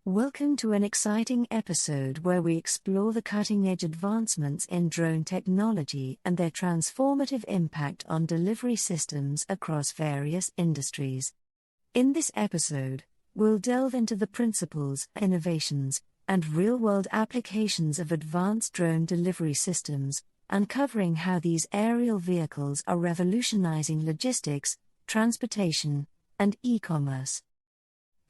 Welcome to an exciting episode where we explore the cutting-edge advancements in drone technology and their transformative impact on delivery systems across various industries. In this episode, we'll delve into the principles, innovations, and real-world applications of advanced drone delivery systems, uncovering how these aerial vehicles are revolutionizing logistics, transportation, and e-commerce.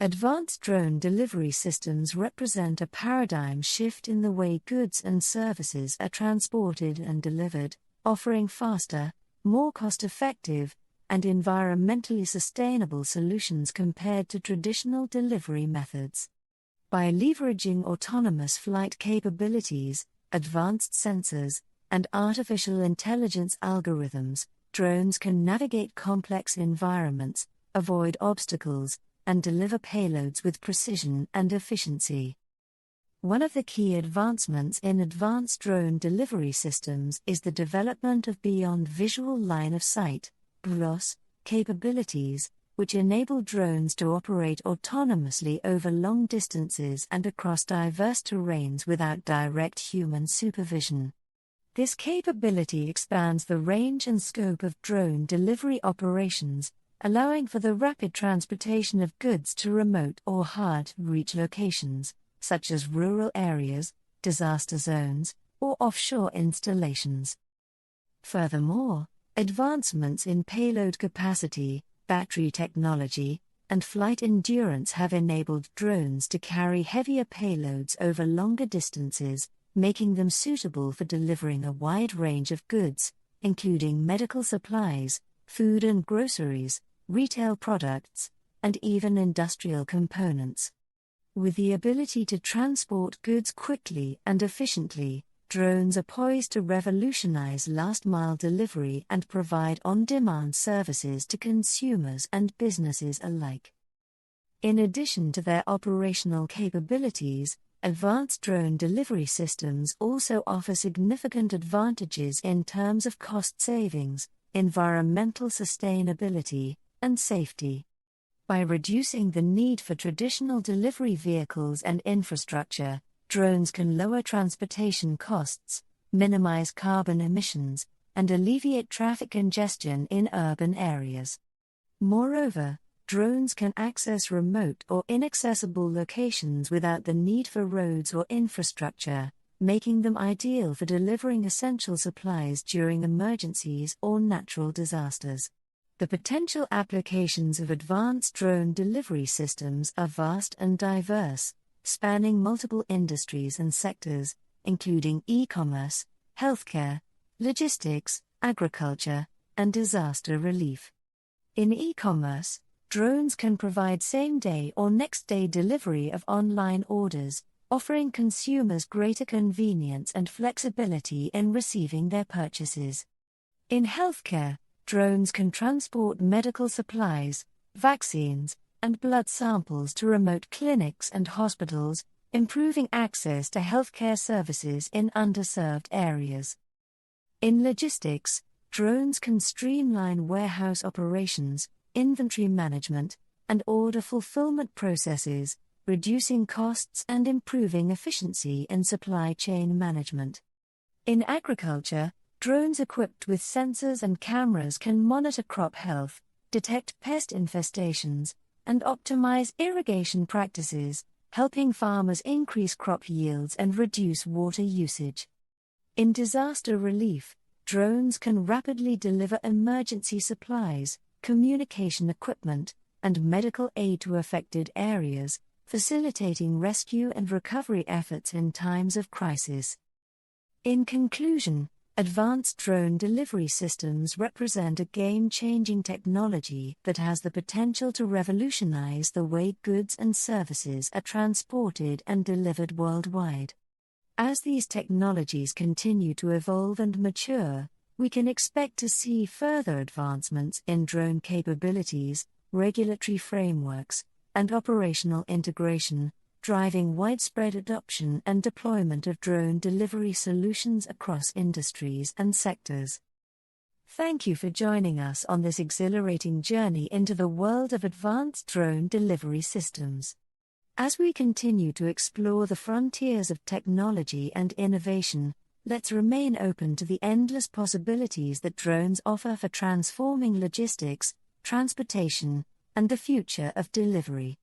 Advanced drone delivery systems represent a paradigm shift in the way goods and services are transported and delivered, offering faster, more cost-effective, and environmentally sustainable solutions compared to traditional delivery methods. By leveraging autonomous flight capabilities, advanced sensors, and artificial intelligence algorithms, drones can navigate complex environments, avoid obstacles, and deliver payloads with precision and efficiency. One of the key advancements in advanced drone delivery systems is the development of beyond visual line of sight (BVLOS) capabilities, which enable drones to operate autonomously over long distances and across diverse terrains without direct human supervision. This capability expands the range and scope of drone delivery operations, allowing for the rapid transportation of goods to remote or hard-to-reach locations, such as rural areas, disaster zones, or offshore installations. Furthermore, advancements in payload capacity, battery technology, and flight endurance have enabled drones to carry heavier payloads over longer distances, making them suitable for delivering a wide range of goods, including medical supplies, food and groceries, retail products, and even industrial components. With the ability to transport goods quickly and efficiently, drones are poised to revolutionize last-mile delivery and provide on-demand services to consumers and businesses alike. In addition to their operational capabilities, advanced drone delivery systems also offer significant advantages in terms of cost savings, environmental sustainability, and safety. By reducing the need for traditional delivery vehicles and infrastructure, drones can lower transportation costs, minimize carbon emissions, and alleviate traffic congestion in urban areas. Moreover, drones can access remote or inaccessible locations without the need for roads or infrastructure, making them ideal for delivering essential supplies during emergencies or natural disasters. The potential applications of advanced drone delivery systems are vast and diverse, spanning multiple industries and sectors, including e-commerce, healthcare, logistics, agriculture, and disaster relief. In e-commerce, drones can provide same-day or next-day delivery of online orders, offering consumers greater convenience and flexibility in receiving their purchases. In healthcare, drones can transport medical supplies, vaccines, and blood samples to remote clinics and hospitals, improving access to healthcare services in underserved areas. In logistics, drones can streamline warehouse operations, inventory management, and order fulfillment processes, reducing costs and improving efficiency in supply chain management. In agriculture, drones equipped with sensors and cameras can monitor crop health, detect pest infestations, and optimize irrigation practices, helping farmers increase crop yields and reduce water usage. In disaster relief, drones can rapidly deliver emergency supplies, communication equipment, and medical aid to affected areas, facilitating rescue and recovery efforts in times of crisis. In conclusion, advanced drone delivery systems represent a game-changing technology that has the potential to revolutionize the way goods and services are transported and delivered worldwide. As these technologies continue to evolve and mature, we can expect to see further advancements in drone capabilities, regulatory frameworks, and operational integration, driving widespread adoption and deployment of drone delivery solutions across industries and sectors. Thank you for joining us on this exhilarating journey into the world of advanced drone delivery systems. As we continue to explore the frontiers of technology and innovation, let's remain open to the endless possibilities that drones offer for transforming logistics, transportation, and the future of delivery.